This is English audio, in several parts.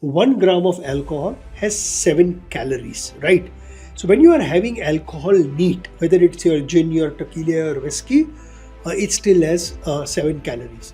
1 gram of alcohol has 7 calories, right? So when you are having alcohol neat, whether it's your gin, your tequila, or whiskey, it still has 7 calories.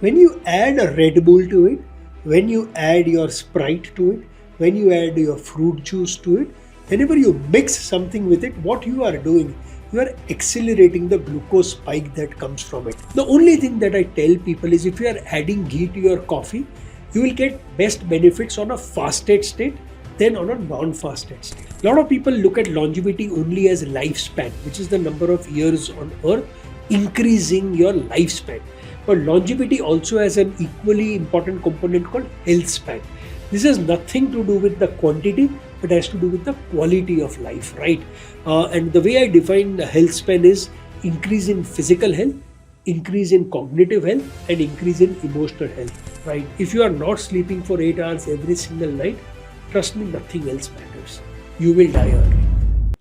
When you add a Red Bull to it, when you add your Sprite to it, when you add your fruit juice to it, whenever you mix something with it, what you are doing, you are accelerating the glucose spike that comes from it. The only thing that I tell people is if you are adding ghee to your coffee, you will get best benefits on a fasted state than on a non-fasted state. A lot of people look at longevity only as lifespan, which is the number of years on earth, increasing your lifespan. But longevity also has an equally important component called health span. This has nothing to do with the quantity, but has to do with the quality of life, right? And the way I define the health span is increase in physical health, increase in cognitive health, and increase in emotional health, right? If you are not sleeping for 8 hours every single night, trust me, nothing else matters. You will die early.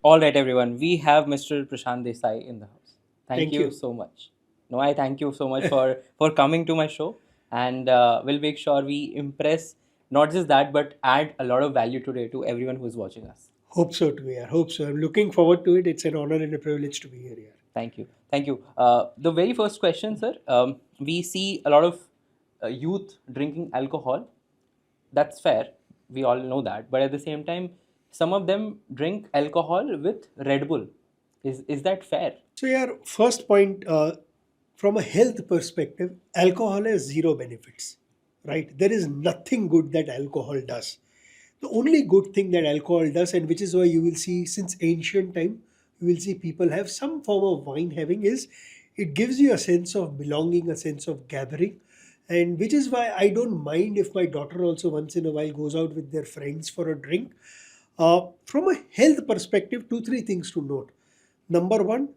All right, everyone. We have Mr. Prashant Desai in the house. Thank Thank you you. so much. No, I thank you so much for coming to my show, and we'll make sure we impress not just that, but add a lot of value today to everyone who is watching us. Hope so too, yeah. Hope so. I'm looking forward to it. It's an honor and a privilege to be here, yeah. Thank you. Thank you. The very first question, sir. We see a lot of youth drinking alcohol. That's fair. We all know that. But at the same time, some of them drink alcohol with Red Bull. Is that fair? So, yeah, first point, from a health perspective, alcohol has zero benefits, right? There is nothing good that alcohol does. The only good thing that alcohol does, and which is why you will see since ancient time, you will see people have some form of wine having, is it gives you a sense of belonging, a sense of gathering, and which is why I don't mind if my daughter also once in a while goes out with their friends for a drink. From a health perspective, two, three things to note. Number one,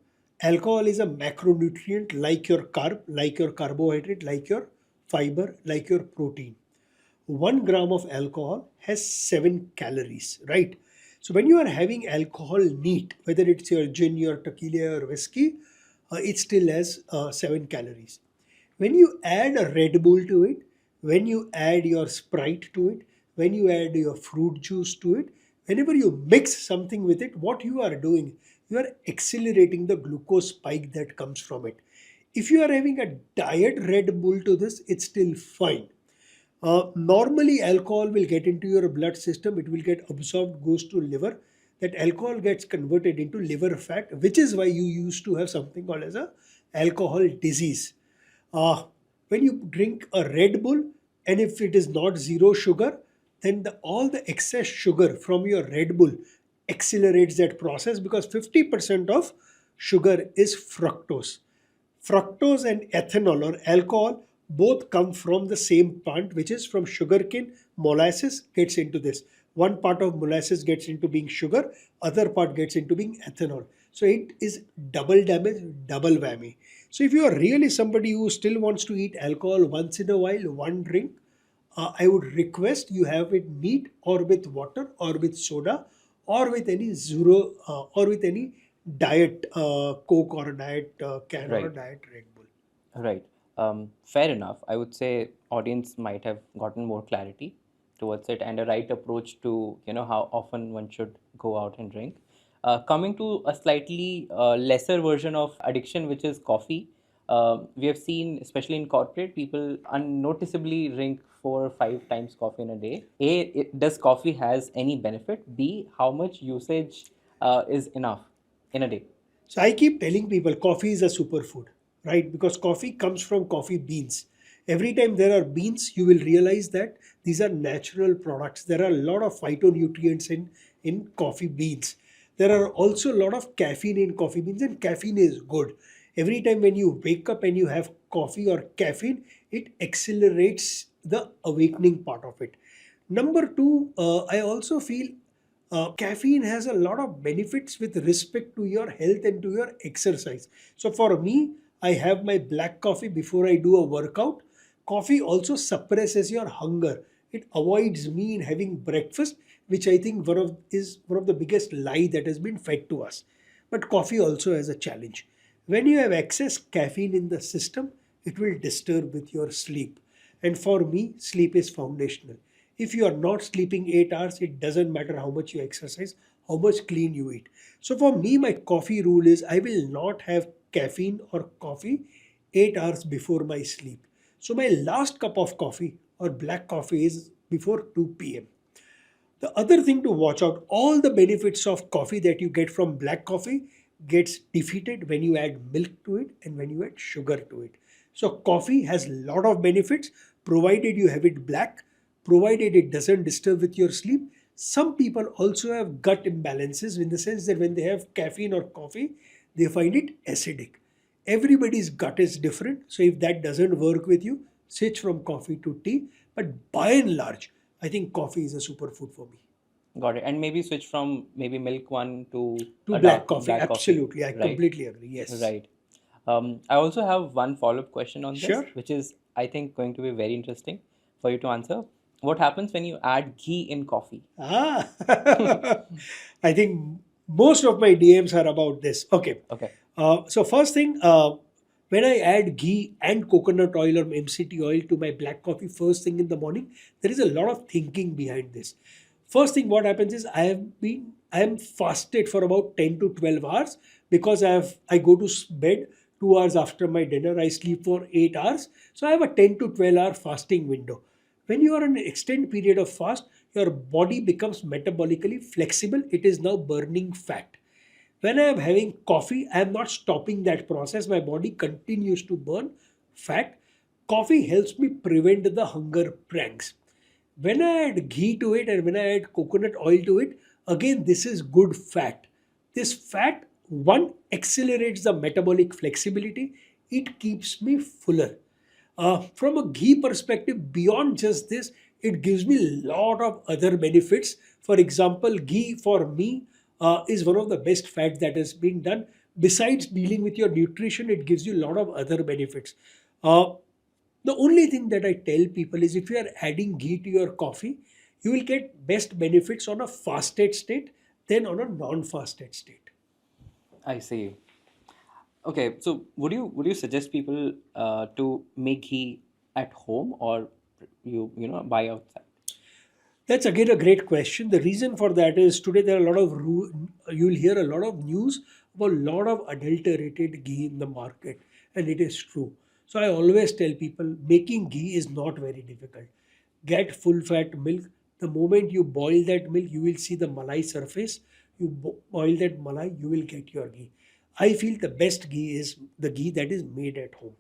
alcohol is a macronutrient like your carb, like your carbohydrate, like your fiber, like your protein. 1 gram of alcohol has 7 calories, right? So when you are having alcohol neat, whether it's your gin, your tequila, or whiskey, it still has 7 calories. When you add a Red Bull to it, when you add your Sprite to it, when you add your fruit juice to it, whenever you mix something with it, what you are doing, you are accelerating the glucose spike that comes from it. If you are having a diet Red Bull to this, it's still fine. Normally, alcohol will get into your blood system, it will get absorbed, goes to liver. That alcohol gets converted into liver fat, which is why you used to have something called as a alcohol disease. Uh, when you drink a Red Bull, and if it is not zero sugar, then all the excess sugar from your Red Bull accelerates that process because 50% of sugar is fructose. Fructose and ethanol or alcohol both come from the same plant, which is from sugarcane. Molasses gets into this. One part of molasses gets into being sugar, other part gets into being ethanol. So it is double damage, double whammy. So if you are really somebody who still wants to eat alcohol once in a while, one drink, I would request you have it neat or with water or with soda or with any zero or with any diet Coke or a diet can or a Right. diet Red Bull. Right. Fair enough. I would say audience might have gotten more clarity towards it and a right approach to how often one should go out and drink. Coming to a slightly lesser version of addiction, which is coffee, we have seen, especially in corporate, people unnoticeably drink 4 or 5 times coffee in a day. A, does coffee has any benefit? B, how much usage is enough in a day? So I keep telling people coffee is a superfood, right? Because coffee comes from coffee beans. Every time there are beans, you will realize that these are natural products. There are a lot of phytonutrients in coffee beans. There are also a lot of caffeine in coffee beans, and caffeine is good. Every time when you wake up and you have coffee or caffeine, it accelerates the awakening part of it. Number two, I also feel caffeine has a lot of benefits with respect to your health and to your exercise. So for me, I have my black coffee before I do a workout. Coffee also suppresses your hunger. It avoids me in having breakfast, which I think is one of the biggest lie that has been fed to us. But coffee also has a challenge. When you have excess caffeine in the system, it will disturb with your sleep. And for me, sleep is foundational. If you are not sleeping 8 hours, it doesn't matter how much you exercise, how much clean you eat. So for me, my coffee rule is I will not have caffeine or coffee 8 hours before my sleep. So my last cup of coffee or black coffee is before 2 p.m. The other thing to watch out, all the benefits of coffee that you get from black coffee gets defeated when you add milk to it and when you add sugar to it. So coffee has a lot of benefits provided you have it black, provided it doesn't disturb with your sleep. Some people also have gut imbalances in the sense that when they have caffeine or coffee, they find it acidic. Everybody's gut is different, so if that doesn't work with you, switch from coffee to tea. But by and large, I think coffee is a superfood for me. Got it. And maybe switch from maybe milk one to To a black dark coffee, black coffee, absolutely. I right? completely agree. Yes. Right. I also have one follow-up question on this, Sure. which is, I think, going to be very interesting for you to answer. What happens when you add ghee in coffee? Ah, I think most of my DMs are about this. Okay. Okay. So first thing, when I add ghee and coconut oil or MCT oil to my black coffee first thing in the morning, there is a lot of thinking behind this. First thing, what happens is I am fasted for about 10 to 12 hours because I go to bed 2 hours after my dinner. I sleep for 8 hours, so I have a 10 to 12 hour fasting window. When you are in an extended period of fast, your body becomes metabolically flexible. It is now burning fat. When I am having coffee, I am not stopping that process. My body continues to burn fat. Coffee helps me prevent the hunger pranks. When I add ghee to it and when I add coconut oil to it, again, this is good fat. This fat, one, accelerates the metabolic flexibility, it keeps me fuller. From a ghee perspective, beyond just this, it gives me a lot of other benefits. For example, ghee for me is one of the best fats that has been done. Besides dealing with your nutrition, it gives you a lot of other benefits. Uh, the only thing that I tell people is if you are adding ghee to your coffee, you will get best benefits on a fasted state than on a non-fasted state. I see. Okay, so would you suggest people to make ghee at home, or buy outside? That's again a great question. The reason for that is today there are a lot of you'll hear a lot of news about a lot of adulterated ghee in the market, and it is true. So I always tell people making ghee is not very difficult. Get full fat milk. The moment you boil that milk, you will see the malai surface. You boil that malai, you will get your ghee. I feel the best ghee is the ghee that is made at home.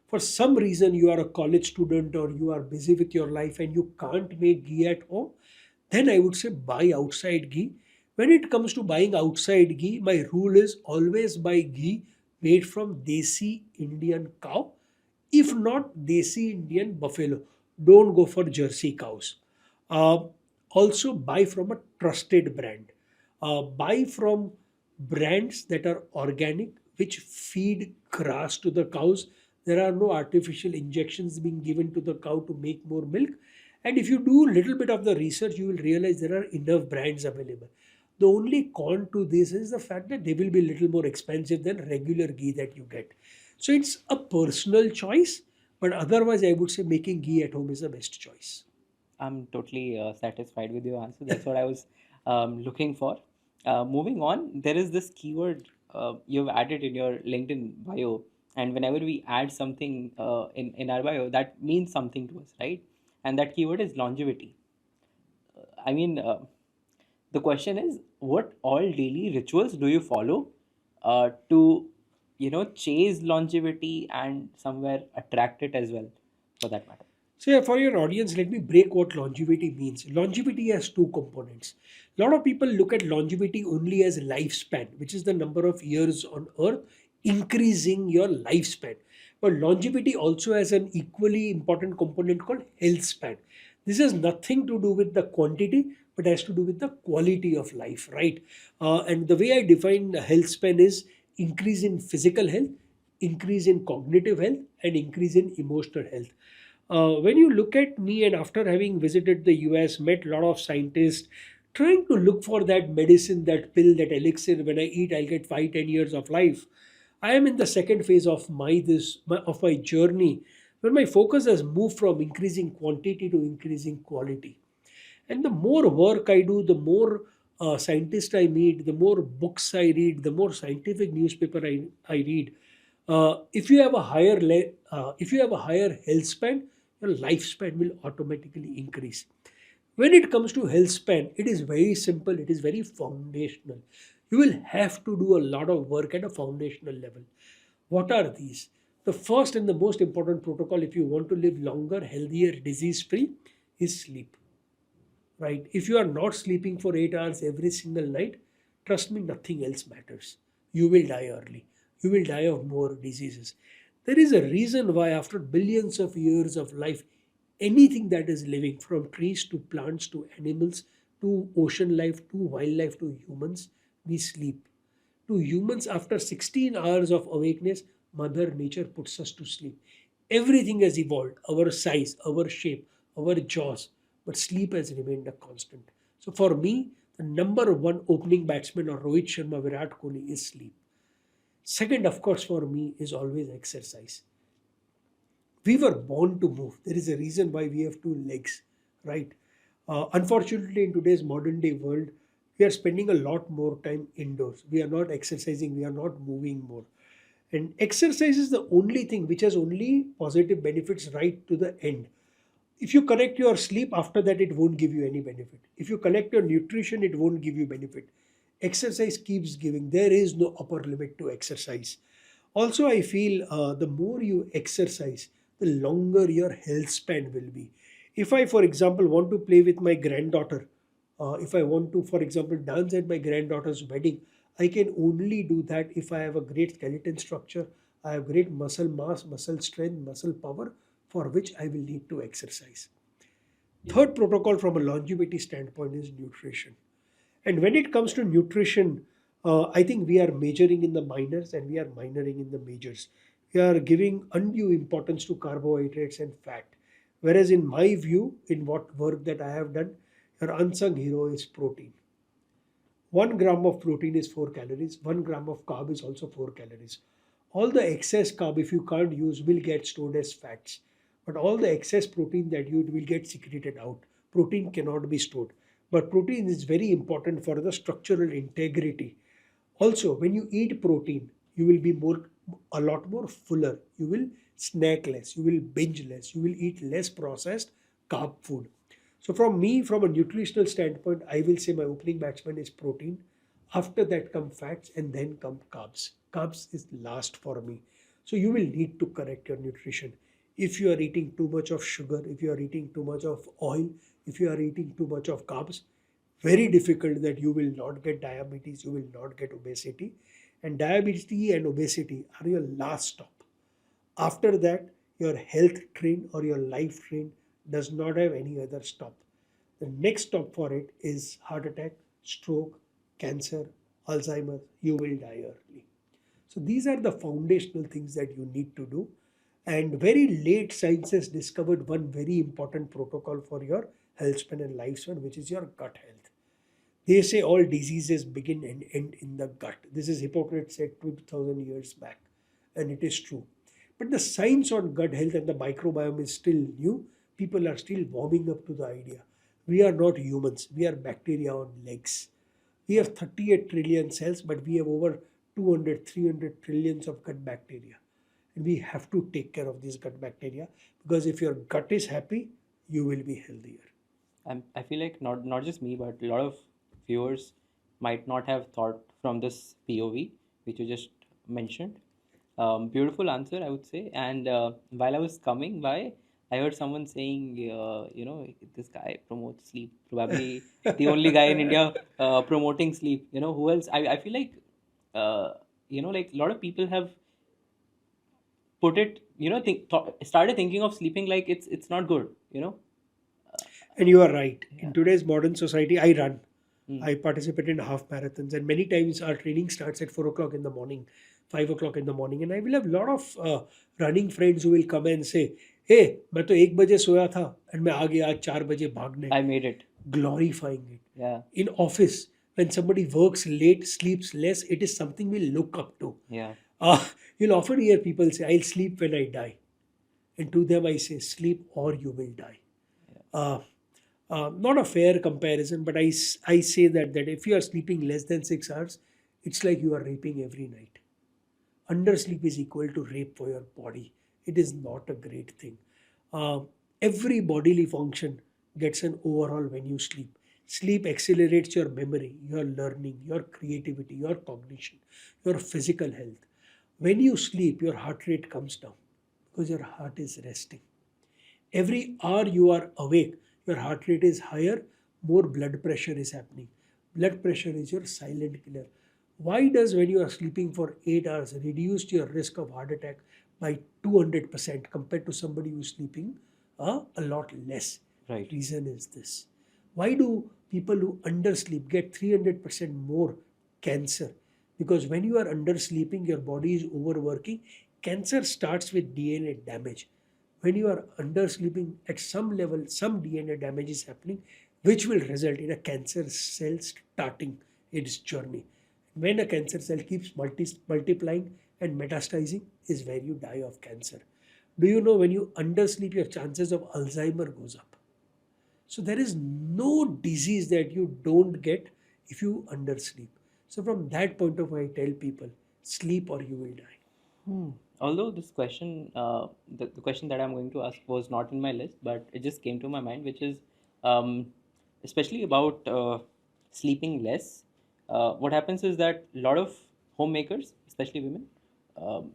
For some reason you are a college student or you are busy with your life and you can't make ghee at home, then I would say buy outside ghee. When it comes to buying outside ghee, my rule is always buy ghee made from desi Indian cow. If not desi Indian buffalo, don't go for Jersey cows. uh, Also buy from a trusted brand. Buy from brands that are organic, which feed grass to the cows. There are no artificial injections being given to the cow to make more milk. And if you do a little bit of the research, you will realize there are enough brands available. The only con to this is the fact that they will be a little more expensive than regular ghee that you get. So it's a personal choice, but otherwise, I would say making ghee at home is the best choice. I'm totally satisfied with your answer. That's what I was looking for. Moving on, there is this keyword you've added in your LinkedIn bio, and whenever we add something in our bio, that means something to us, right? And that keyword is longevity. I mean, the question is, what all daily rituals do you follow to, chase longevity and somewhere attract it as well, for that matter? So, yeah, for your audience, let me break what longevity means. Longevity has two components. A lot of people look at longevity only as lifespan, which is the number of years on earth, increasing your lifespan. But longevity also has an equally important component called health span. This has nothing to do with the quantity, but has to do with the quality of life, right? And the way I define the health span is increase in physical health, increase in cognitive health, and increase in emotional health. When you look at me, and after having visited the US, met a lot of scientists trying to look for that medicine, that pill, that elixir, when I eat, I'll get 5, 10 years of life. I am in the second phase of my journey, where my focus has moved from increasing quantity to increasing quality. And the more work I do, the more scientists I meet, the more books I read, the more scientific newspaper I read. If you have a higher health span, your lifespan will automatically increase. When it comes to health span, it is very simple, it is very foundational. You will have to do a lot of work at a foundational level. What are these? The first and the most important protocol, if you want to live longer, healthier, disease free, is sleep. Right? If you are not sleeping for 8 hours every single night, trust me, nothing else matters. You will die early. You will die of more diseases. There is a reason why, after billions of years of life, anything that is living, from trees to plants to animals to ocean life to wildlife to humans, we sleep. To humans, after 16 hours of awakeness, Mother Nature puts us to sleep. Everything has evolved, our size, our shape, our jaws, but sleep has remained a constant. So for me, the number one opening batsman or Rohit Sharma, Virat Kohli is sleep. Second, of course, for me is always exercise. We were born to move. There is a reason why we have two legs, right? Unfortunately, in today's modern day world, we are spending a lot more time indoors. We are not exercising, we are not moving more. And exercise is the only thing which has only positive benefits right to the end. If you correct your sleep, after that it won't give you any benefit. If you correct your nutrition, it won't give you benefit. Exercise keeps giving. There is no upper limit to exercise. Also, I feel the more you exercise, the longer your health span will be. If I, for example, want to play with my granddaughter, if I want to, for example, dance at my granddaughter's wedding, I can only do that if I have a great skeleton structure, I have great muscle mass, muscle strength, muscle power, for which I will need to exercise. Third protocol from a longevity standpoint is nutrition. And when it comes to nutrition, I think we are majoring in the minors and we are minoring in the majors. We are giving undue importance to carbohydrates and fat. Whereas, in my view, in what work that I have done, your unsung hero is protein. 1 gram of protein is 4 calories, 1 gram of carb is also 4 calories. All the excess carb, if you can't use, will get stored as fats. But all the excess protein that you will get secreted out. Protein cannot be stored. But protein is very important for the structural integrity. Also, when you eat protein, you will be a lot more fuller. You will snack less, you will binge less, you will eat less processed carb food. So from me, from a nutritional standpoint, I will say my opening batsman is protein. After that come fats and then come carbs. Carbs is last for me. So you will need to correct your nutrition. If you are eating too much of sugar, if you are eating too much of oil, if you are eating too much of carbs, very difficult that you will not get diabetes, you will not get obesity. And diabetes and obesity are your last stop. After that, your health train or your life train does not have any other stop. The next stop for it is heart attack, stroke, cancer, Alzheimer's. You will die early. So these are the foundational things that you need to do. And very late science has discovered one very important protocol for your health span and lifespan, which is your gut health. They say all diseases begin and end in the gut. This is Hippocrates said 2000 years back, and it is true. But the science on gut health and the microbiome is still new. People are still warming up to the idea. We are not humans, we are bacteria on legs. We have 38 trillion cells, but we have over 200, 300 trillions of gut bacteria. And we have to take care of these gut bacteria because if your gut is happy, you will be healthier. I feel like not just me, but a lot of viewers might not have thought from this POV, which you just mentioned. Beautiful answer, I would say. And while I was coming by, I heard someone saying, this guy promotes sleep. Probably the only guy in India promoting sleep. Who else? I feel like, like a lot of people have put it, started thinking of sleeping like it's not good. And you are right. Yeah. In today's modern society, I run. Mm. I participate in half marathons, and many times our training starts at 4 o'clock in the morning, 5 o'clock in the morning. And I will have a lot of running friends who will come and say, "Hey, मैं तो 1 बजे सोया था, and मैं आ गया आज 4 बजे भागने." I made it. Glorifying it. Yeah. In office, when somebody works late, sleeps less, it is something we look up to. Yeah. Uh, you'll often hear people say, "I'll sleep when I die," and to them I say, "Sleep or you will die." Uh, Not a fair comparison, but I say that if you are sleeping less than 6 hours, it's like you are raping every night. Undersleep is equal to rape for your body. It is not a great thing. Uh, every bodily function gets an overhaul when you sleep. Sleep accelerates your memory, your learning, your creativity, your cognition, your physical health. When you sleep, your heart rate comes down because your heart is resting. Every hour you are awake, your heart rate is higher, more blood pressure is happening. Blood pressure is your silent killer. Why does when you are sleeping for 8 hours reduce your risk of heart attack by 200% compared to somebody who's sleeping a lot less? Right. Reason is this. Why do people who undersleep get 300% more cancer? Because when you are undersleeping, your body is overworking. Cancer starts with DNA damage. When you are undersleeping, at some level some DNA damage is happening, which will result in a cancer cell starting its journey. When a cancer cell keeps multiplying and metastasizing is where you die of cancer. Do you know when you undersleep, your chances of Alzheimer goes up? So there is no disease that you don't get if you undersleep. So from that point of view, I tell people, sleep or you will die. Hmm. Although this question, the question that I'm going to ask was not in my list, but it just came to my mind, which is um, especially about sleeping less. What happens is that a lot of homemakers, especially women, um,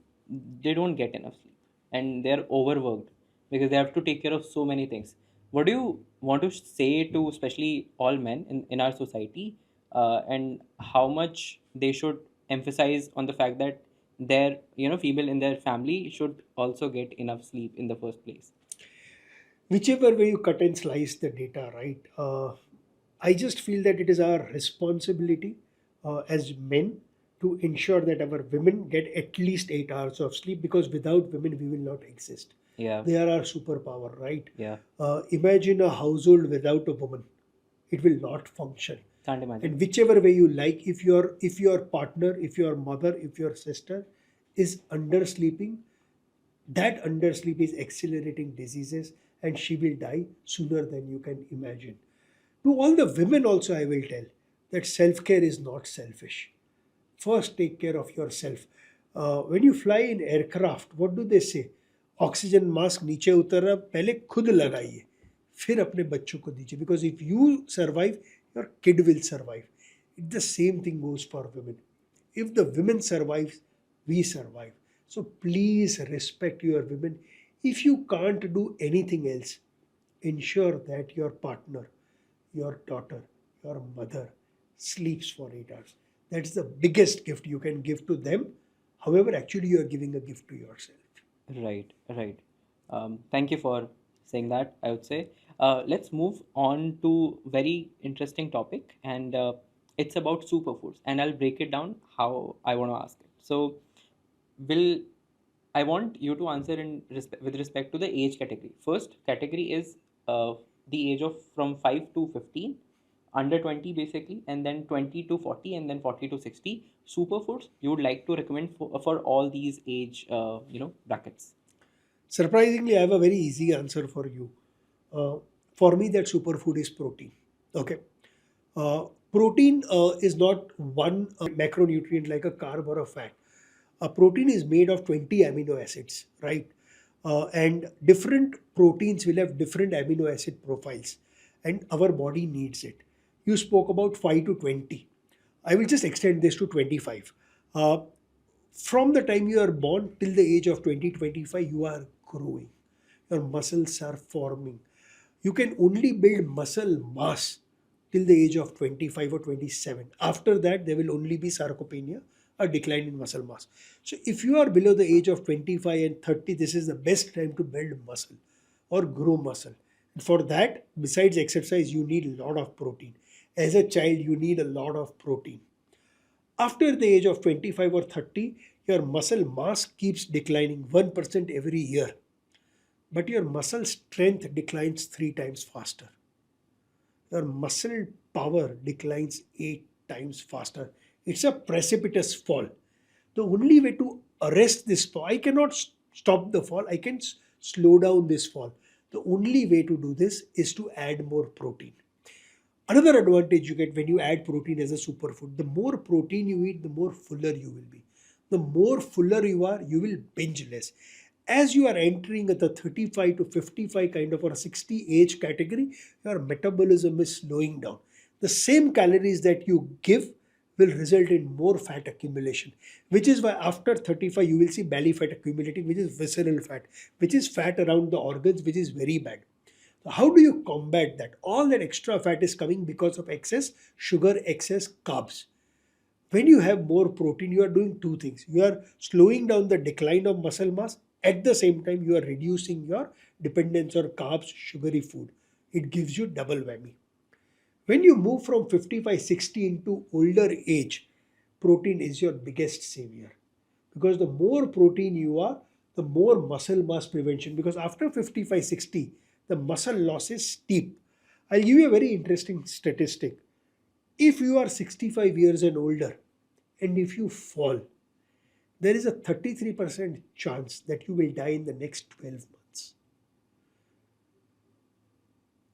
they don't get enough sleep and they're overworked because they have to take care of so many things. What do you want to say to especially all men in our society, and how much they should emphasize on the fact that their female in their family should also get enough sleep in the first place? Whichever way you cut and slice the data, right? I just feel that it is our responsibility as men to ensure that our women get at least 8 hours of sleep, because without women we will not exist. Yeah. They are our superpower, right? Yeah. Imagine a household without a woman, it will not function. Can't imagine. And whichever way you like, if your partner, if your mother, if your sister is undersleeping, that undersleep is accelerating diseases and she will die sooner than you can imagine. To all the women also, I will tell that self care is not selfish. First, take care of yourself. When you fly in aircraft, what do they say? Oxygen mask नीचे उतर रहा, पहले खुद लगाइए, फिर अपने बच्चों को दीजिए, because if you survive, your kid will survive. It the same thing goes for women. If the women survives, we survive. So please respect your women. If you can't do anything else, ensure that your partner, your daughter, your mother sleeps for 8 hours. That's the biggest gift you can give to them. However, actually, you are giving a gift to yourself. Right, right. Thank you for saying that, I would say. Let's move on to very interesting topic, and it's about superfoods, and I'll break it down how I want to ask it. So, will I want you to answer with respect to the age category. First category is the age of from 5 to 15, under 20 basically, and then 20 to 40, and then 40 to 60. Superfoods you would like to recommend for all these age brackets. Surprisingly, I have a very easy answer for you. Uh, for me, that superfood is protein. Okay. Protein is not one macronutrient like a carb or a fat. A protein is made of 20 amino acids, right? And different proteins will have different amino acid profiles, and our body needs it. You spoke about 5 to 20. I will just extend this to 25. Uh, from the time you are born till the age of 20-25, you are growing. Your muscles are forming. You can only build muscle mass till the age of 25 or 27. After that, there will only be sarcopenia, a decline in muscle mass. So, if you are below the age of 25 and 30, this is the best time to build muscle or grow muscle. And for that, besides exercise, you need a lot of protein. As a child, you need a lot of protein. After the age of 25 or 30, your muscle mass keeps declining 1% every year, but your muscle strength declines 3 times faster. Your muscle power declines 8 times faster. It's a precipitous fall. The only way to arrest this fall, I cannot stop the fall, I can slow down this fall. The only way to do this is to add more protein. Another advantage you get when you add protein as a superfood, the more protein you eat, the more fuller you will be. The more fuller you are, you will binge less. As you are entering the 35 to 55 kind of or 60 age category, your metabolism is slowing down. The same calories that you give will result in more fat accumulation, which is why after 35 you will see belly fat accumulating, which is visceral fat, which is fat around the organs, which is very bad. So how do you combat that? All that extra fat is coming because of excess sugar, excess carbs. When you have more protein, you are doing two things. You are slowing down the decline of muscle mass. At the same time, you are reducing your dependence on carbs, sugary food. It gives you double whammy. When you move from 55, 60 into older age, protein is your biggest savior. Because the more protein you are, the more muscle mass prevention. Because after 55, 60, the muscle loss is steep. I'll give you a very interesting statistic. If you are 65 years and older, and if you fall, there is a 33% chance that you will die in the next 12 months.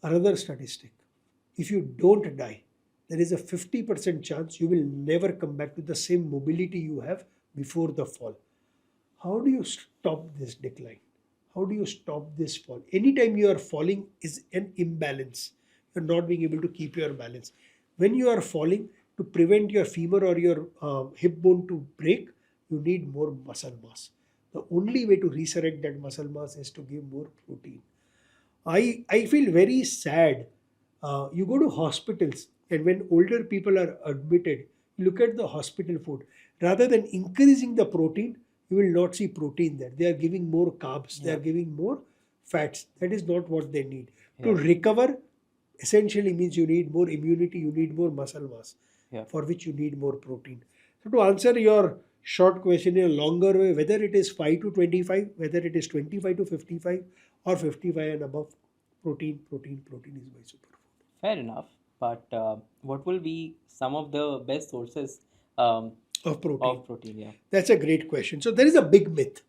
Another statistic, if you don't die, there is a 50% chance you will never come back to the same mobility you have before the fall. How do you stop this decline? How do you stop this fall? Anytime you are falling is an imbalance. You're not being able to keep your balance. When you are falling, to prevent your femur or your hip bone to break, you need more muscle mass. The only way to resurrect that muscle mass is to give more protein. I feel very sad. You go to hospitals, and when older people are admitted, you look at the hospital food. Rather than increasing the protein, you will not see protein there. They are giving more carbs, they Yeah, are giving more fats. That is not what they need. To yeah, recover, essentially means you need more immunity, you need more muscle mass, yeah. for which you need more protein. So, to answer your short question in a longer way, whether it is 5 to 25, whether it is 25 to 55, or 55 and above, protein, protein, protein is my superfood Fair enough. But what will be some of the best sources um, of protein. of protein? Yeah. That's a great question. So, there is a big myth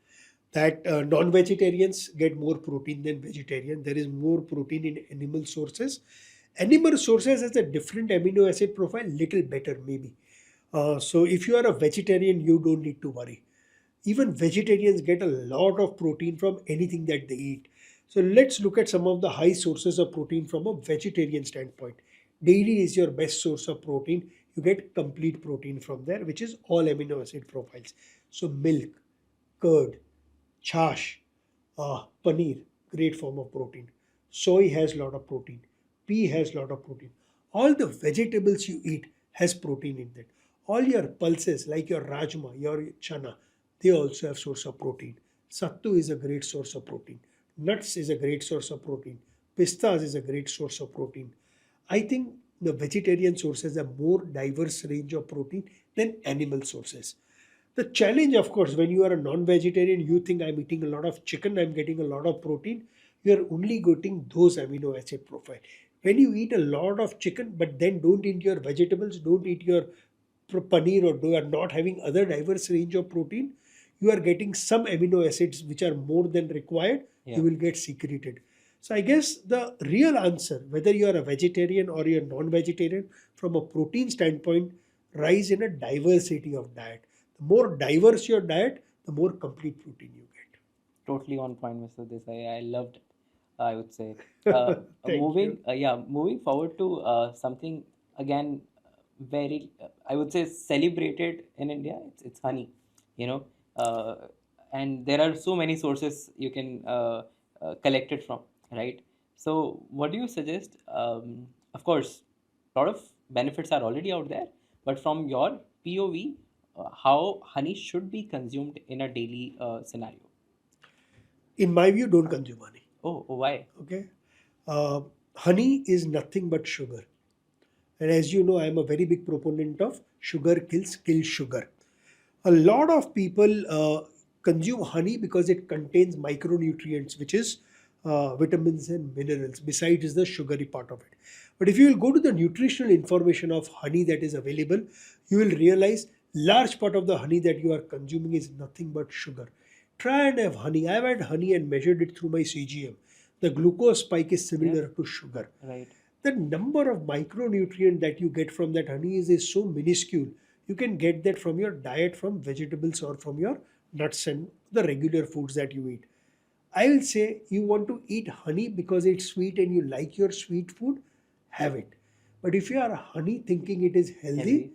that non-vegetarians get more protein than vegetarian. There is more protein in animal sources. Animal sources has a different amino acid profile, little better maybe. So if you are a vegetarian, you don't need to worry. Even vegetarians get a lot of protein from anything that they eat. So let's look at some of the high sources of protein from a vegetarian standpoint. Dairy is your best source of protein. You get complete protein from there, which is all amino acid profiles. So milk, curd, chash, paneer, great form of protein. Soy has lot of protein. Pea has lot of protein. All the vegetables you eat has protein in that. All your pulses like your rajma, your chana, they also have source of protein. Sattu is a great source of protein. Nuts is a great source of protein. Pistas is a great source of protein. I think the vegetarian sources have more diverse range of protein than animal sources. The challenge, of course, when you are a non-vegetarian, you think I'm eating a lot of chicken, I'm getting a lot of protein. You are only getting those amino acid profile. When you eat a lot of chicken, but then don't eat your vegetables, don't eat your paneer, or you are not having other diverse range of protein, you are getting some amino acids which are more than required. You Yeah. will get secreted. So I guess the real answer, whether you are a vegetarian or you're non-vegetarian, from a protein standpoint, rise in a diversity of diet. The more diverse your diet, the more complete protein you Totally on point, Mr. Desai. I loved it. I would say. Uh, Thank you. moving forward to something again very, I would say, celebrated in India. It's honey, you know, uh, and there are so many sources you can collect it from, right? So, what do you suggest? Of course, a lot of benefits are already out there, but from your POV, how honey should be consumed in a daily scenario? In my view, don't consume honey. Oh, why? Okay. Uh, Honey is nothing but sugar. And as you know, I am a very big proponent of sugar kills, kill sugar. A lot of people consume honey because it contains micronutrients, which is vitamins and minerals, besides the sugary part of it. But if you will go to the nutritional information of honey that is available, you will realize large part of the honey that you are consuming is nothing but sugar. Try and have honey. I've had honey and measured it through my CGM. The glucose spike is Yeah. similar to sugar. Right. The number of micronutrient that you get from that honey is so minuscule. You can get that from your diet, from vegetables or from your nuts and the regular foods that you eat. I will say you want to eat honey because it's sweet and you like your sweet food, have it. But if you are honey thinking it is healthy, Healthy.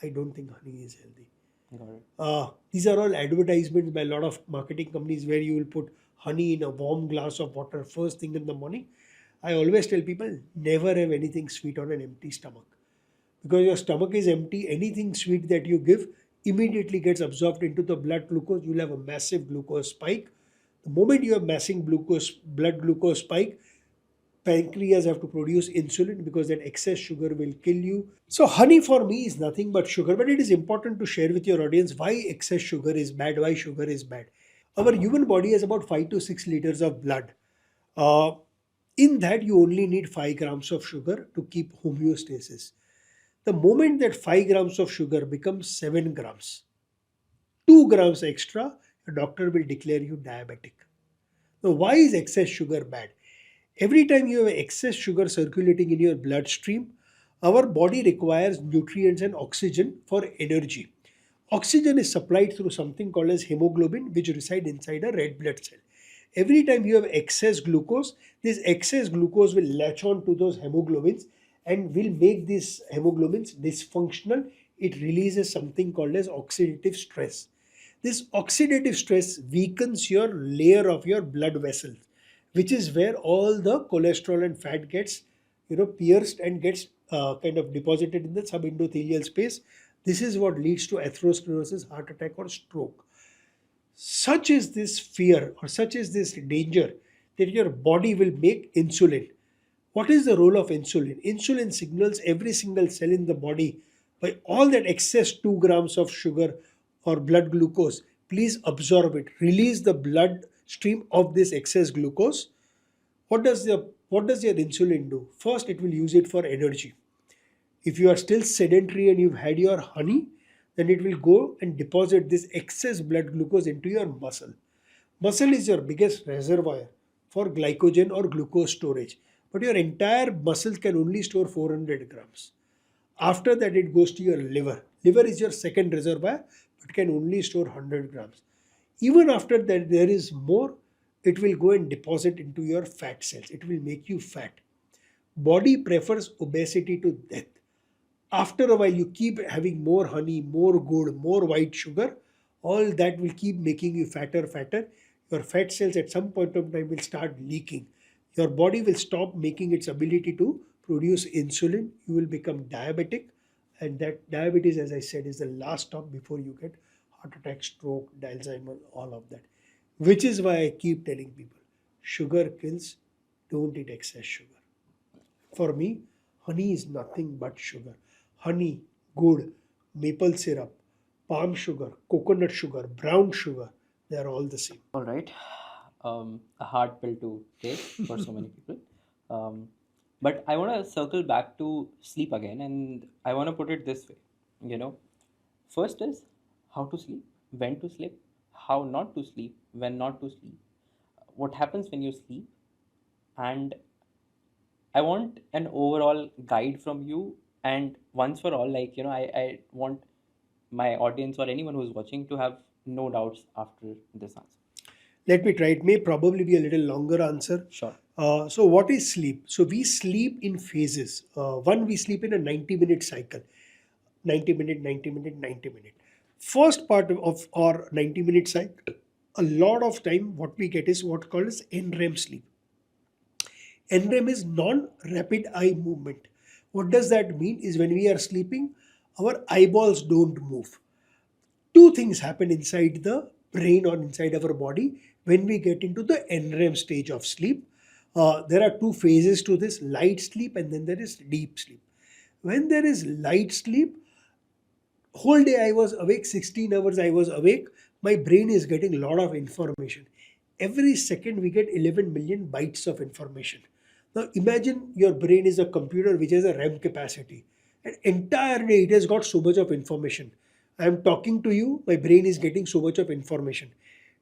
I don't think honey is healthy. Got it. These are all advertisements by a lot of marketing companies where you will put honey in a warm glass of water first thing in the morning. I always tell people never have anything sweet on an empty stomach, because your stomach is empty. Anything sweet that you give immediately gets absorbed into the blood glucose. You'll have a massive glucose spike. The moment you have massive blood glucose spike, pancreas have to produce insulin because that excess sugar will kill you. So honey for me is nothing but sugar, but it is important to share with your audience why excess sugar is bad, why sugar is bad. Our human body has about 5 to 6 liters of blood. Uh, in that, you only need 5 grams of sugar to keep homeostasis. The moment that 5 grams of sugar becomes 7 grams, 2 grams extra, a doctor will declare you diabetic. Now, why is excess sugar bad? Every time you have excess sugar circulating in your bloodstream, our body requires nutrients and oxygen for energy. Oxygen is supplied through something called as hemoglobin, which reside inside a red blood cell. Every time you have excess glucose, this excess glucose will latch on to those hemoglobins and will make these hemoglobins dysfunctional. It releases something called as oxidative stress. This oxidative stress weakens your layer of your blood vessels, which is where all the cholesterol and fat gets, pierced and gets kind of deposited in the subendothelial space. This is what leads to atherosclerosis, heart attack, or stroke. Such is this fear or such is this danger that your body will make insulin. What is the role of insulin? Insulin signals every single cell in the body, by all that excess 2 grams of sugar or blood glucose, please absorb it. Release the blood stream of this excess glucose. What does your insulin do? First, it will use it for energy. If you are still sedentary and you've had your honey, then it will go and deposit this excess blood glucose into your muscle. Muscle is your biggest reservoir for glycogen or glucose storage, but your entire muscle can only store 400 grams. After that, it goes to your liver. Liver is your second reservoir, but can only store 100 grams. Even after that, there is more, it will go and deposit into your fat cells. It will make you fat. Body prefers obesity to death. After a while, you keep having more honey, more good, more white sugar. All that will keep making you fatter, fatter. Your fat cells at some point of time will start leaking. Your body will stop making its ability to produce insulin. You will become diabetic, and that diabetes, as I said, is the last stop before you get heart attack, stroke, Alzheimer, all of that. Which is why I keep telling people, sugar kills, don't eat excess sugar. For me, honey is nothing but sugar. Honey, good, maple syrup, palm sugar, coconut sugar, brown sugar, they are all the same. All right. A hard pill to take for so many people. Um, but I want to circle back to sleep again, and I want to put it this way. You know, first is how to sleep, when to sleep, how not to sleep, when not to sleep, what happens when you sleep, and I want an overall guide from you. And once for all, like, I want my audience or anyone who's watching to have no doubts after this answer. Let me try. It may probably be a little longer answer. Sure. So, what is sleep? So, we sleep in phases. One, we sleep in a 90-minute cycle, 90 minute, 90 minute, 90 minute. First part of our 90-minute cycle, a lot of time, what we get is what called as NREM sleep. NREM is non-rapid eye movement. What does that mean? Is when we are sleeping, our eyeballs don't move. Two things happen inside the brain or inside our body when we get into the NREM stage of sleep. There are two phases to this: light sleep and then there is deep sleep. When there is light sleep, whole day I was awake, 16 hours I was awake, my brain is getting a lot of information. Every second we get 11 million bytes of information. Now imagine your brain is a computer which has a RAM capacity. An entire day it has got so much of information. I am talking to you, my brain is getting so much of information.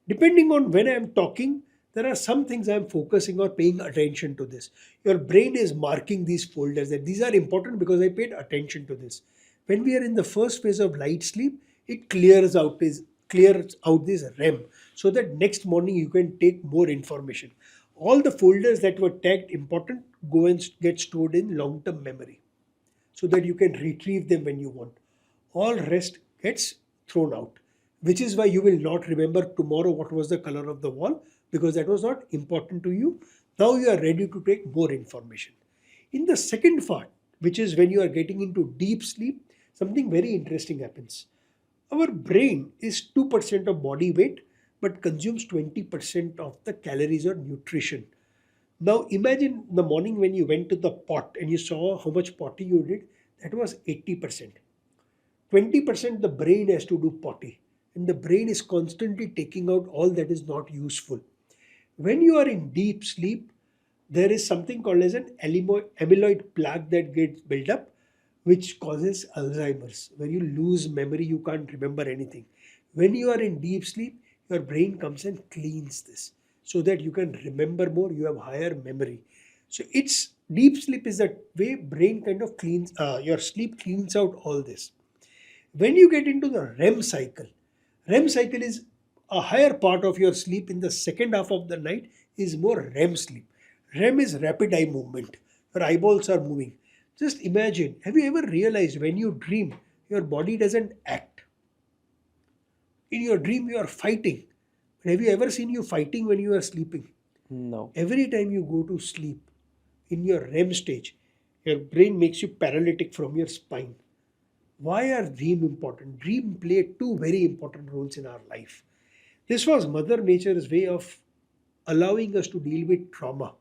Depending on when I am talking, There are some things I'm focusing or paying attention to this. Your brain is marking these folders that these are important because I paid attention to this. When we are in the first phase of light sleep, it clears out this REM so that next morning you can take more information. All the folders that were tagged important go and get stored in long-term memory so that you can retrieve them when you want. All rest gets thrown out, which is why you will not remember tomorrow what was the color of the wall because that was not important to you. Now you are ready to take more information. In the second part, which is when you are getting into deep sleep, something very interesting happens. Our brain is 2% of body weight but consumes 20% of the calories or nutrition. Now imagine the morning when you went to the pot and you saw how much potty you did, that was 80%. 20% the brain has to do potty, and the brain is constantly taking out all that is not useful. When you are in deep sleep, there is something called as an amyloid plaque that gets built up, which causes Alzheimer's. When you lose memory, you can't remember anything. When you are in deep sleep, your brain comes and cleans this so that you can remember more, you have higher memory. So it's deep sleep is the way brain kind of cleans, your sleep cleans out all this. When you get into the REM cycle is a higher part of your sleep in the second half of the night is more REM sleep. REM is rapid eye movement. Your eyeballs are moving. Just imagine, have you ever realized when you dream, your body doesn't act? In your dream, you are fighting. But have you ever seen you fighting when you are sleeping? No. Every time you go to sleep in your REM stage, your brain makes you paralytic from your spine. Why are dream important? Dream play two very important roles in our life. This was Mother Nature's way of allowing us to deal with trauma.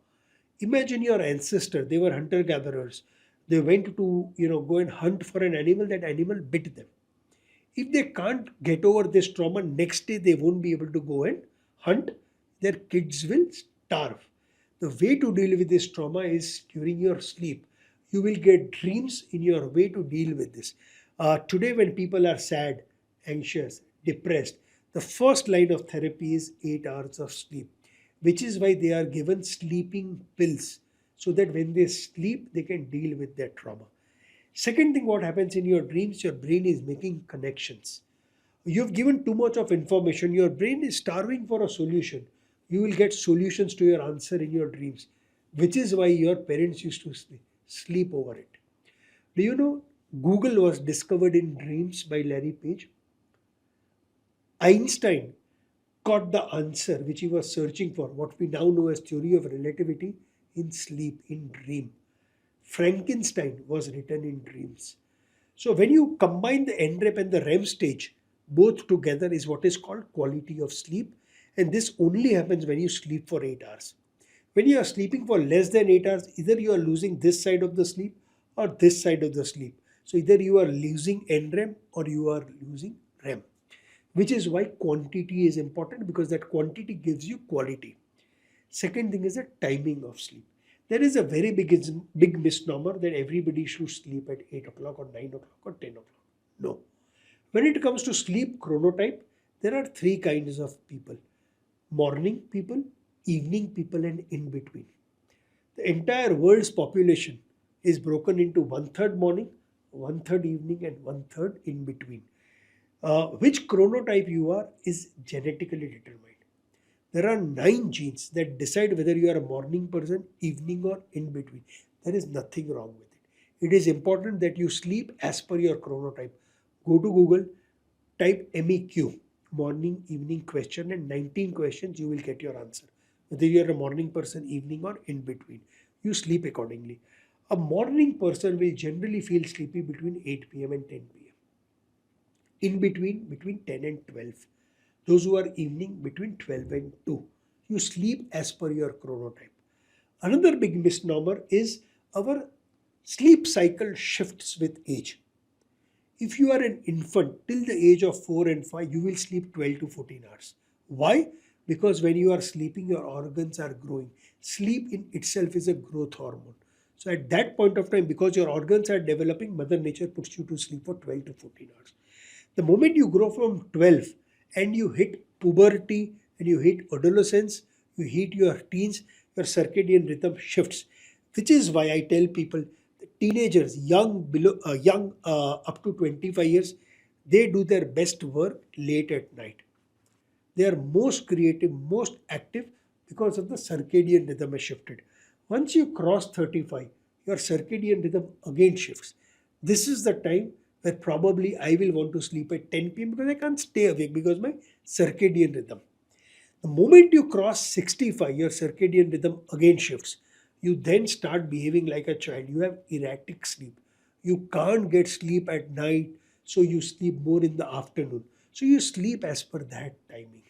Imagine your ancestor, they were hunter gatherers. They went to, go and hunt for an animal, that animal bit them. If they can't get over this trauma, next day they won't be able to go and hunt. Their kids will starve. The way to deal with this trauma is during your sleep. You will get dreams in your way to deal with this. Today, when people are sad, anxious, depressed, the first line of therapy is 8 hours of sleep, which is why they are given sleeping pills so that when they sleep, they can deal with their trauma. Second thing, what happens in your dreams, your brain is making connections. You've given too much of information, your brain is starving for a solution. You will get solutions to your answer in your dreams, which is why your parents used to sleep over it. Do you know Google was discovered in dreams by Larry Page? Einstein got the answer which he was searching for, what we now know as theory of relativity, in sleep, in dream. Frankenstein was written in dreams. So when you combine the NREP and the REM stage, both together is what is called quality of sleep. And this only happens when you sleep for 8 hours. When you are sleeping for less than 8 hours, either you are losing this side of the sleep or this side of the sleep. So either you are losing NREM or you are losing REM, which is why quantity is important because that quantity gives you quality. Second thing is the timing of sleep. There is a very big misnomer that everybody should sleep at 8 o'clock or 9 o'clock or 10 o'clock. No. When it comes to sleep chronotype, there are three kinds of people: morning people, evening people, and in between. The entire world's population is broken into one third morning, one third evening, and one third in between. Which chronotype you are is genetically determined. There are 9 genes that decide whether you are a morning person, evening, or in between. There is nothing wrong with it. It is important that you sleep as per your chronotype. Go to Google, type MEQ, morning, evening question, and 19 questions, you will get your answer. Whether you are a morning person, evening, or in between. You sleep accordingly. A morning person will generally feel sleepy between 8 p.m. and 10 p.m. In between 10 and 12. Those who are evening between 12 and 2. You sleep as per your chronotype. Another big misnomer is our sleep cycle shifts with age. If you are an infant till the age of 4 and 5, you will sleep 12 to 14 hours. Why? Because when you are sleeping, your organs are growing. Sleep in itself is a growth hormone. So at that point of time, because your organs are developing, Mother Nature puts you to sleep for 12 to 14 hours. The moment you grow from 12 and you hit puberty and you hit adolescence, you hit your teens, your circadian rhythm shifts. Which is why I tell people, teenagers, young up to 25 years, they do their best work late at night. They are most creative, most active because of the circadian rhythm has shifted. Once you cross 35, your circadian rhythm again shifts. This is the time where probably I will want to sleep at 10 p.m. because I can't stay awake because my circadian rhythm. The moment you cross 65, your circadian rhythm again shifts. You then start behaving like a child. You have erratic sleep. You can't get sleep at night, so you sleep more in the afternoon. So you sleep as per that timing.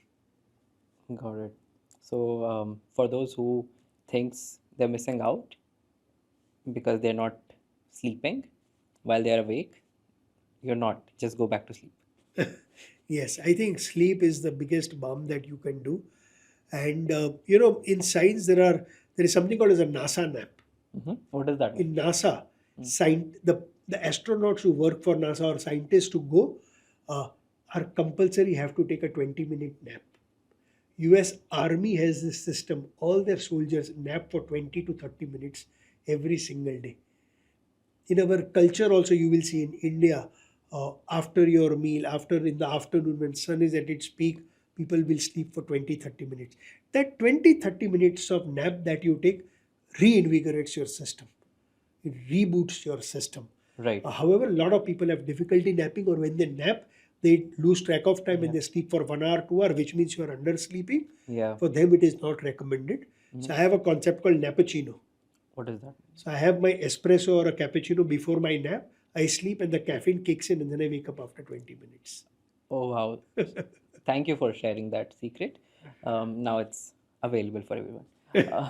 Got it. So, for those who thinks they're missing out because they're not sleeping while they're awake, you're not. Just go back to sleep. Yes, I think sleep is the biggest balm that you can do. And in science there is something called as a NASA nap. What does that mean? In NASA, the astronauts who work for NASA or scientists who go uh, are compulsory have to take a 20-minute nap. US Army has this system. All their soldiers nap for 20 to 30 minutes every single day. In our culture also, you will see in India, after your meal, after in the afternoon when sun is at its peak, people will sleep for 20-30 minutes. That 20-30 minutes of nap that you take reinvigorates your system. It reboots your system. Right. However, a lot of people have difficulty napping, or when they nap, they lose track of time and Yeah. they sleep for 1 hour, 2 hour, which means you are undersleeping. Yeah. For them, it is not recommended. So I have a concept called nappuccino. What does that So I have my espresso or a cappuccino before my nap. I sleep and the caffeine kicks in, and then I wake up after 20 minutes. Oh, wow. Thank you for sharing that secret. Now it's available for everyone. Uh,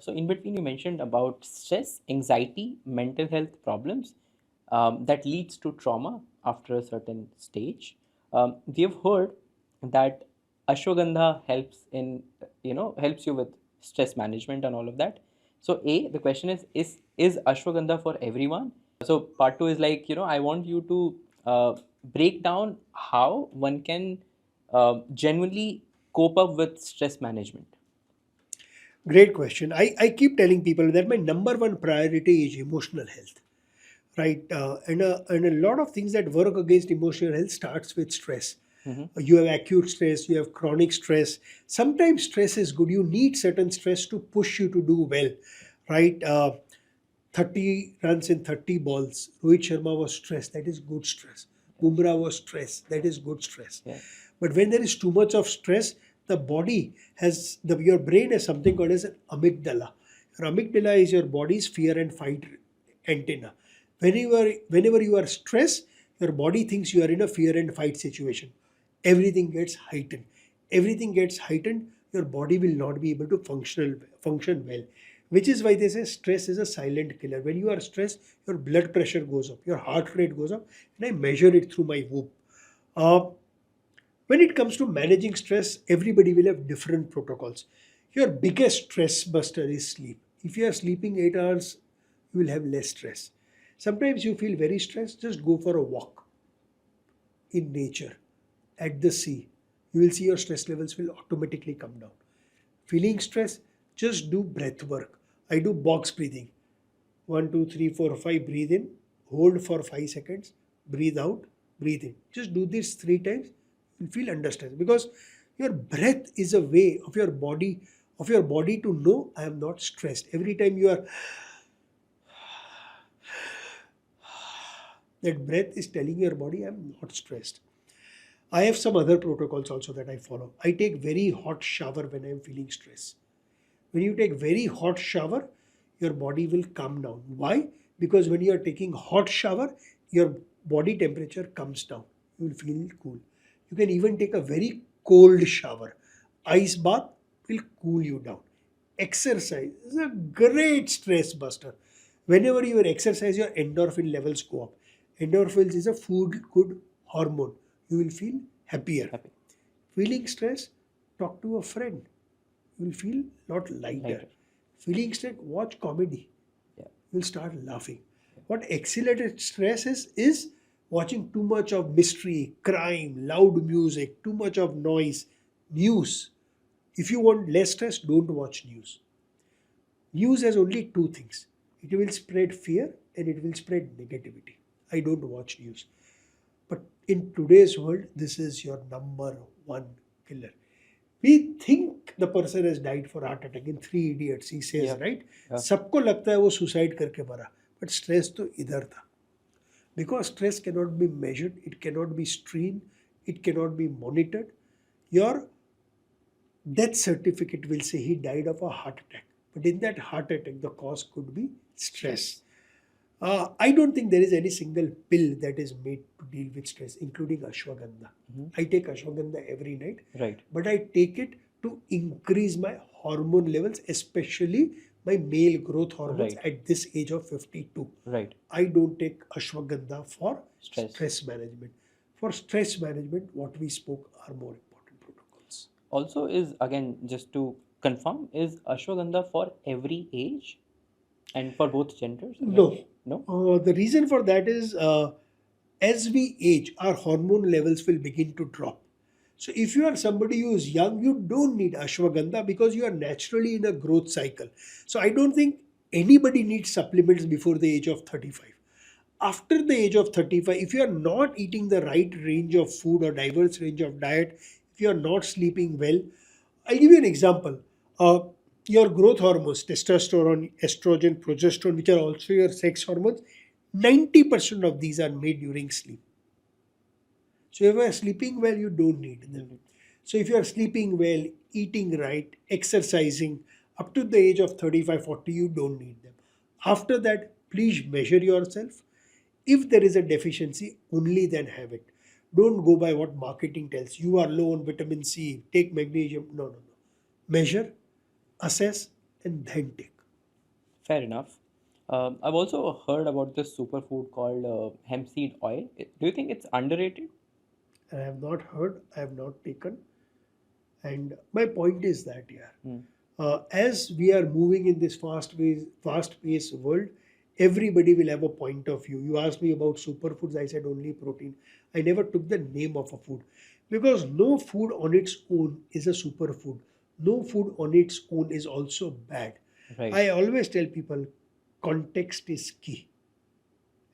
so, in between, you mentioned about stress, anxiety, mental health problems that leads to trauma after a certain stage. We have heard that ashwagandha helps in, helps you with stress management and all of that. So, the question is ashwagandha for everyone? So part two is like, I want you to break down how one can genuinely cope up with stress management. Great question. I keep telling people that my number one priority is emotional health, right? And a lot of things that work against emotional health starts with stress. You have acute stress, you have chronic stress. Sometimes stress is good. You need certain stress to push you to do well, right? 30 runs in 30 balls. Rohit Sharma was stressed. That is good stress. Bumrah was stressed. That is good stress. Yeah. But when there is too much of stress, the body has your brain has something called as an amygdala. Your amygdala is your body's fear and fight antenna. Whenever you are stressed, your body thinks you are in a fear and fight situation. Everything gets heightened. Everything gets heightened. Your body will not be able to function well. Which is why they say stress is a silent killer. When you are stressed, your blood pressure goes up, your heart rate goes up, and I measure it through my whoop. Uh, when it comes to managing stress, everybody will have different protocols. Your biggest stress buster is sleep. If you are sleeping 8 hours, you will have less stress. Sometimes you feel very stressed, just go for a walk in nature, at the sea. You will see your stress levels will automatically come down. Feeling stress, just do breath work. I do box breathing. 1, 2, 3, 4, 5, breathe in, hold for 5 seconds, breathe out, breathe in. Just do this 3 times. You'll feel understand because your breath is a way of your body to know I am not stressed. Every time you are, that breath is telling your body I am not stressed. I have some other protocols also that I follow. I take very hot shower when I am feeling stress. When you take very hot shower, your body will calm down. Why? Because when you are taking hot shower, your body temperature comes down. You will feel cool. You can even take a very cold shower. Ice bath will cool you down. Exercise is a great stress buster. Whenever you exercise, your endorphin levels go up. Endorphins is a food good hormone. You will feel happier. Happy. Feeling stress, talk to a friend. You will feel lot lighter. Lighter. Feeling stress, watch comedy. Yeah. You will start laughing. What accelerated stress is watching too much of mystery, crime, loud music, too much of noise, news. If you want less stress, don't watch news. News has only two things: it will spread fear and it will spread negativity. I don't watch news. But in today's world, this is your number one killer. We think the person has died for heart attack in Three Idiots. He says, Yeah. right? Yeah. सबको लगता है वो suicide करके मरा, but stress तो इधर था. Because stress cannot be measured, it cannot be streamed, it cannot be monitored. Your death certificate will say he died of a heart attack. But in that heart attack, the cause could be stress. I don't think there is any single pill that is made to deal with stress, including ashwagandha. Mhm. I take ashwagandha every night, Right. but I take it to increase my hormone levels, especially my male growth hormones Right. at this age of 52. Right. I don't take ashwagandha for Stress. stress management. For stress management, what we spoke are more important protocols. Also, is again just to confirm, is ashwagandha for every age and for both genders? No. No. The reason for that is as we age, our hormone levels will begin to drop. So, if you are somebody who is young, you don't need ashwagandha because you are naturally in a growth cycle. So, I don't think anybody needs supplements before the age of 35. After the age of 35, if you are not eating the right range of food or diverse range of diet, if you are not sleeping well, I'll give you an example. Uh, your growth hormones, testosterone, estrogen, progesterone, which are also your sex hormones, 90% of these are made during sleep. So if you are sleeping well, you don't need them. Mhm. So if you are sleeping well, eating right, exercising, up to the age of 35, 40, you don't need them. After that, please measure yourself. If there is a deficiency, only then have it. Don't go by what marketing tells. You are low on vitamin C, take magnesium. No, no, no. Measure, assess, and then take. Fair enough. I've also heard about this superfood called hemp seed oil. Do you think it's underrated? And I have not heard, I have not taken. And my point is that, yeah, Hmm. as we are moving in this fast-paced world, everybody will have a point of view. You asked me about superfoods, I said only protein. I never took the name of a food because no food on its own is a superfood. No food on its own is also bad. Right. I always tell people context is key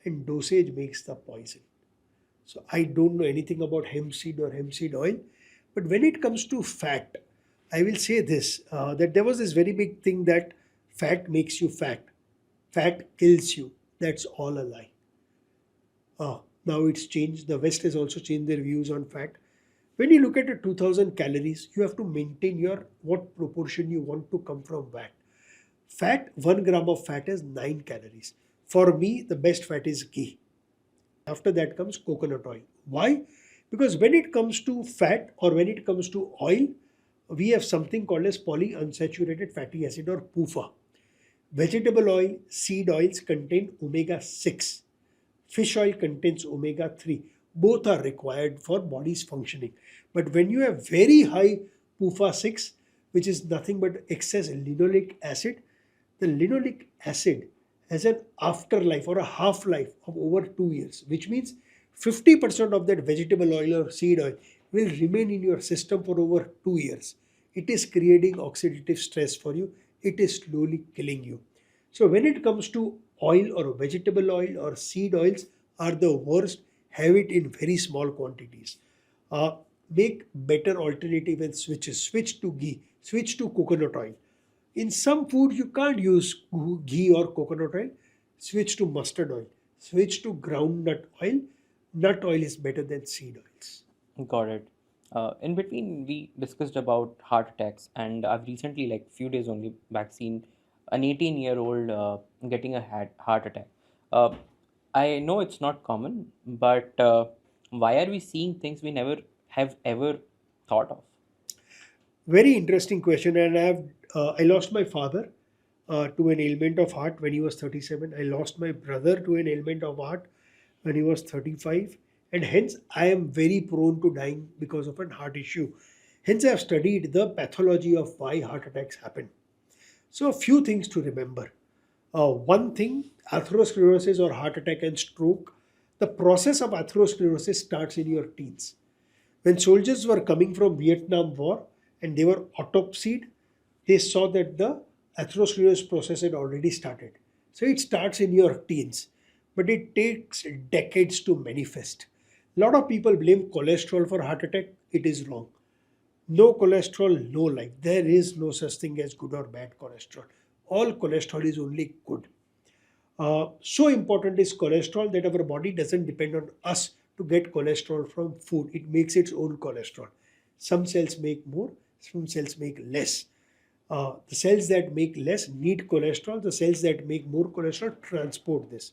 and dosage makes the poison. So I don't know anything about hemp seed or hemp seed oil, but when it comes to fat, I will say this: that there was this very big thing that fat makes you fat, fat kills you. That's all a lie. Now it's changed. The West has also changed their views on fat. When you look at a 2000 calories, you have to maintain your what proportion you want to come from fat. Fat, 1 gram of fat is 9 calories. For me, the best fat is ghee. After that comes coconut oil. Why? Because when it comes to fat or when it comes to oil, we have something called as polyunsaturated fatty acid or PUFA. Vegetable oil, seed oils contain omega 6. Fish oil contains omega 3. Both are required for body's functioning. But when you have very high PUFA 6, which is nothing but excess linoleic acid, the linoleic acid has an afterlife or a half life of over 2 years, which means 50% of that vegetable oil or seed oil will remain in your system for over 2 years. It is creating oxidative stress for you, it is slowly killing you. So, when it comes to oil or vegetable oil or seed oils, are the worst, have it in very small quantities. Uh, Make better alternative and switches. Switch to ghee, switch to coconut oil. In some food, you can't use ghee or coconut oil. Switch to mustard oil. Switch to groundnut oil. Nut oil is better than seed oils. Got it. In between, we discussed about heart attacks, and I've recently, like few days only, back seen an 18-year-old getting a heart attack. Uh, I know it's not common, but why are we seeing things we never have ever thought of? Very interesting question. And I lost my father to an ailment of heart when he was 37. I lost my brother to an ailment of heart when he was 35. And hence, I am very prone to dying because of a heart issue. Hence, I have studied the pathology of why heart attacks happen. So, a few things to remember. One thing, atherosclerosis or heart attack and stroke, the process of atherosclerosis starts in your teens. When soldiers were coming from Vietnam War, and they were autopsied, they saw that the atherosclerosis process had already started. So it starts in your teens, but it takes decades to manifest. A lot of people blame cholesterol for heart attack. It is wrong. No cholesterol, no life. There is no such thing as good or bad cholesterol. All cholesterol is only good. So important is cholesterol that our body doesn't depend on us to get cholesterol from food. It makes its own cholesterol. Some cells make more, some cells make less. The cells that make less need cholesterol. The cells that make more cholesterol transport this.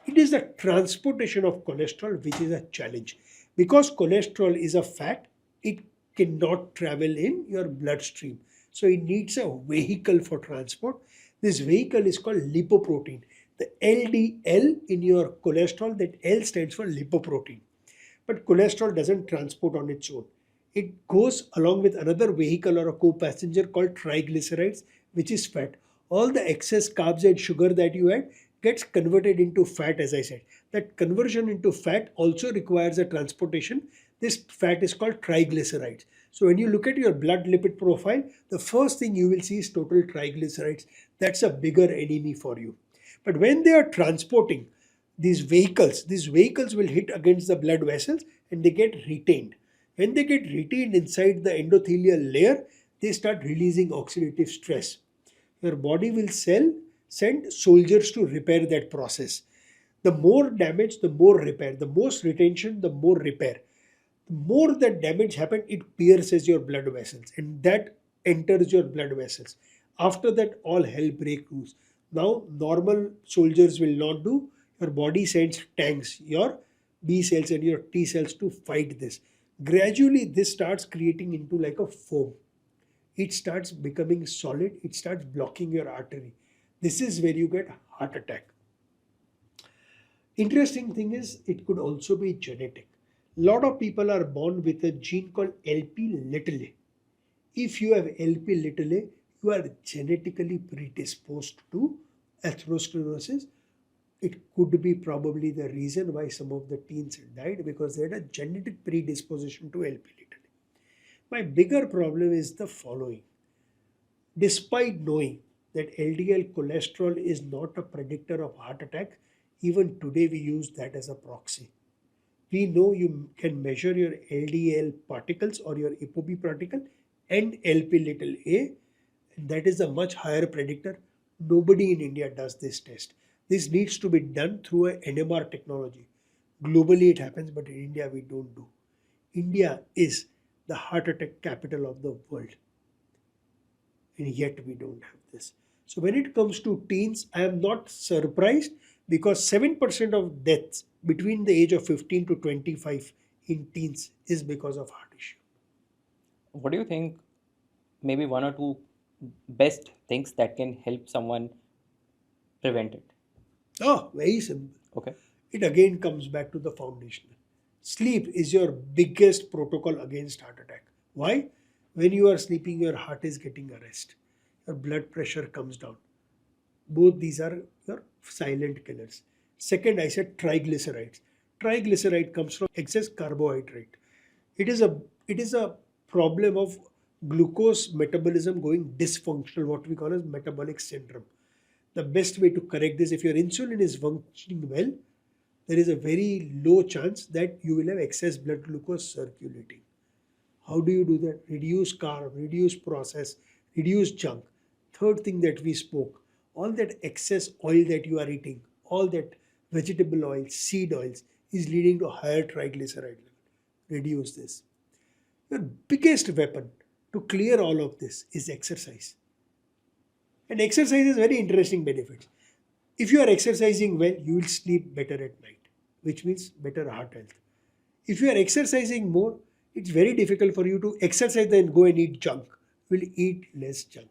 It is the transportation of cholesterol which is a challenge. Because cholesterol is a fat, it cannot travel in your bloodstream. So it needs a vehicle for transport. This vehicle is called lipoprotein. The LDL in your cholesterol, that L stands for lipoprotein. But cholesterol doesn't transport on its own. It goes along with another vehicle or a co-passenger called triglycerides, which is fat. All the excess carbs and sugar that you add gets converted into fat, as I said. That conversion into fat also requires a transportation. This fat is called triglycerides. So when you look at your blood lipid profile, the first thing you will see is total triglycerides. That's a bigger enemy for you. But when they are transporting, these vehicles will hit against the blood vessels and they get retained. When they get retained inside the endothelial layer, they start releasing oxidative stress. Your body will send soldiers to repair that process. The more damage, the more repair. The most retention, the more repair. The more that damage happens, it pierces your blood vessels and that enters your blood vessels. After that, all hell breaks loose. Now, normal soldiers will not do. Your body sends tanks, your B cells and your T cells to fight this. Gradually, this starts creating into like a foam. It starts becoming solid, it starts blocking your artery. This is where you get heart attack. Interesting thing is it could also be genetic. Lot of people are born with a gene called LP little a. If you have LP little a, you are genetically predisposed to atherosclerosis. It could be probably the reason why some of the teens died because they had a genetic predisposition to LP little a. My bigger problem is the following. Despite knowing that LDL cholesterol is not a predictor of heart attack, even today we use that as a proxy. We know you can measure your LDL particles or your ApoB particle and LP little a, and that is a much higher predictor. Nobody in India does this test. This needs to be done through a NMR technology. Globally it happens, but in India we don't do. India is the heart attack capital of the world, and yet we don't have this. So when it comes to teens, I am not surprised because 7% of deaths between the age of 15 to 25 in teens is because of heart issue. What do you think? Maybe one or two best things that can help someone prevent it. Oh, very simple. Okay. It again comes back to the foundational. Sleep is your biggest protocol against heart attack. Why? When you are sleeping, your heart is getting a rest. Your blood pressure comes down. Both these are your silent killers. Second, I said triglycerides. Triglyceride comes from excess carbohydrate. It is a problem of glucose metabolism going dysfunctional, what we call as metabolic syndrome. The best way to correct this, if your insulin is functioning well, there is a very low chance that you will have excess blood glucose circulating. How do you do that? Reduce carb, reduce process, reduce junk. Third thing that we spoke, all that excess oil that you are eating, all that vegetable oils, seed oils is leading to higher triglyceride level. Reduce this. Your biggest weapon to clear all of this is exercise. And exercise has very interesting benefits. If you are exercising well, you will sleep better at night, which means better heart health. If you are exercising more, it's very difficult for you to exercise and go and eat junk. You will eat less junk.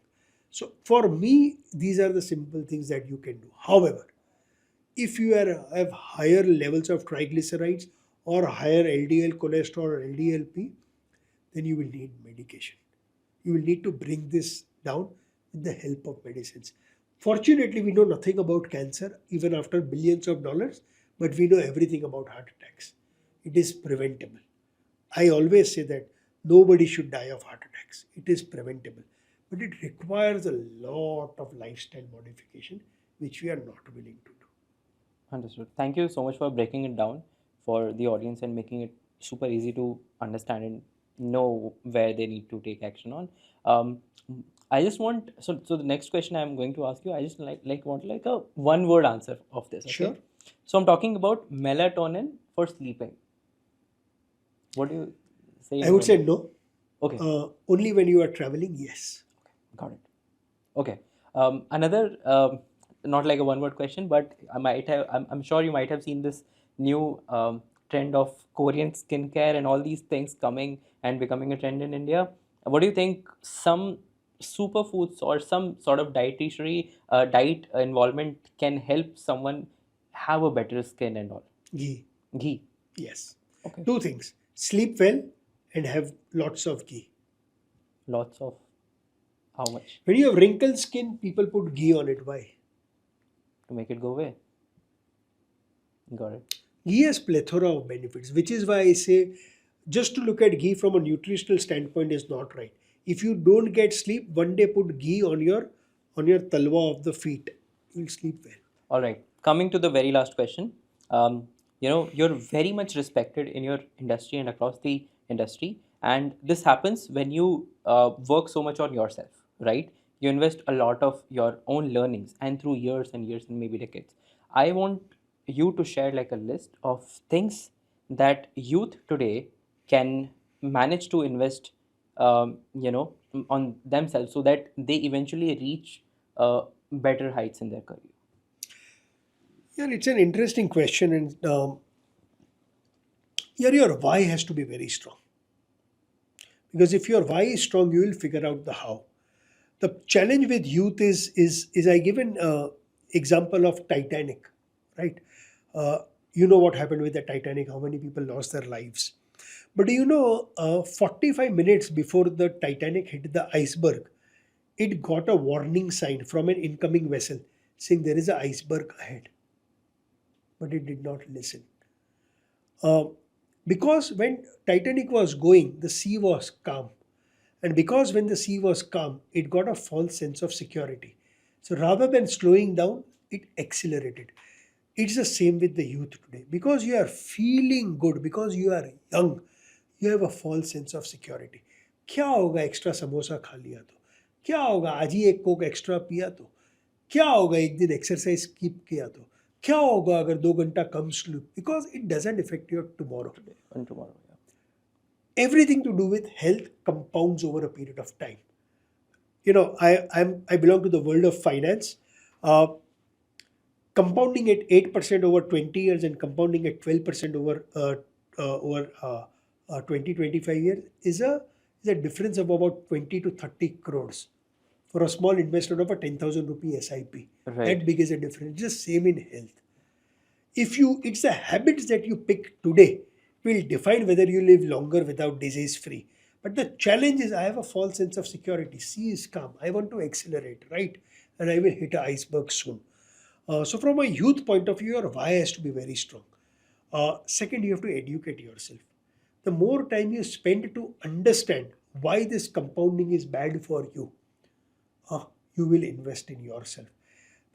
So for me, these are the simple things that you can do. However, if you have higher levels of triglycerides or higher LDL cholesterol or LDLP, then you will need medication. You will need to bring this down with the help of medicines. Fortunately, we know nothing about cancer even after billions of dollars, but we know everything about heart attacks. It is preventable. I always say that Nobody should die of heart attacks. It is preventable. But it requires a lot of lifestyle modification, which we are not willing to do. Understood. Thank you so much for breaking it down for the audience and making it super easy to understand and know where they need to take action on. Um, I just want so the next question I'm going to ask you, I just want like a one word answer of this. Sure. Okay, so I'm talking about melatonin for sleeping. What do you say I in would one say word? no. Okay, Only when you are traveling, yes. got it. Okay. Another, not like a one-word question, but I'm sure you might have seen this new trend of Korean skincare and all these things coming and becoming a trend in India. What do you think? Some superfoods or some sort of dietary diet involvement can help someone have a better skin and all. Ghee, Ghee. yes. Okay. Two things: sleep well and have lots of ghee. Lots of how much When you have wrinkled skin, people put ghee on it. Why? to make it go away? Got it. Ghee has plethora of benefits, which is why I say just to look at ghee from a nutritional standpoint is not right. If you don't get sleep, one day put ghee on your talwa of the feet. You'll sleep well. All right. Coming to the very last question, you're very much respected in your industry and across the industry, and this happens when you work so much on yourself, right? You invest a lot of your own learnings, and through years and years and maybe decades. I want you to share like a list of things that youth today can manage to invest, on themselves so that they eventually reach better heights in their career. Yeah, it's an interesting question, and here your why has to be very strong. Because if your why is strong, you will figure out the how. The challenge with youth is I give an example of Titanic, right? Uh, you know what happened with the Titanic? How many people lost their lives? But do you know, 45 minutes before the Titanic hit the iceberg, it got a warning sign from an incoming vessel saying there is an iceberg ahead, but it did not listen. Uh, because when Titanic was going, the sea was calm. And because when the sea was calm, it got a false sense of security. So rather than slowing down, it accelerated. It's the same with the youth today. Because you are feeling good, because you are young, you have a false sense of security. क्या होगा extra samosa खा लिया तो, क्या होगा आज ही एक Coke extra पिया तो, क्या होगा एक दिन एक्सरसाइज स्किप किया तो, क्या होगा अगर 2 घंटा कम sleep, because it doesn't effect your tomorrow. Today and tomorrow. Yeah. Everything to do with health compounds over a period of time. I belong to the world of finance. uh, Compounding at 8% over 20 years and compounding at 12% over 20-25 years is a difference of about 20 to 30 crores for a small investment of a 10,000 rupee SIP. Right. That big is a difference. It's the same in health. It's the habits that you pick today will define whether you live longer without disease free. But the challenge is I have a false sense of security. Sea is calm. I want to accelerate, right? And I will hit an iceberg soon. So from a youth point of view, your why has to be very strong. Second, you have to educate yourself. The more time you spend to understand why this compounding is bad for you, you will invest in yourself.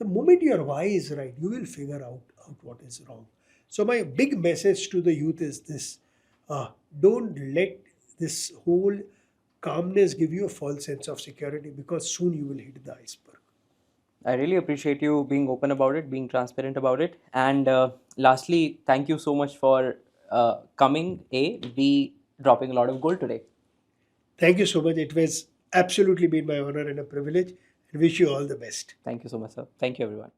The moment your why is right, you will figure out what is wrong. So my big message to the youth is this: don't let this whole calmness give you a false sense of security, because soon you will hit the iceberg. I really appreciate you being open about it, being transparent about it. And lastly, thank you so much for coming. B, dropping a lot of gold today. Thank you so much. It was absolutely been my honor and a privilege, and wish you all the best. Thank you so much, sir. Thank you, everyone.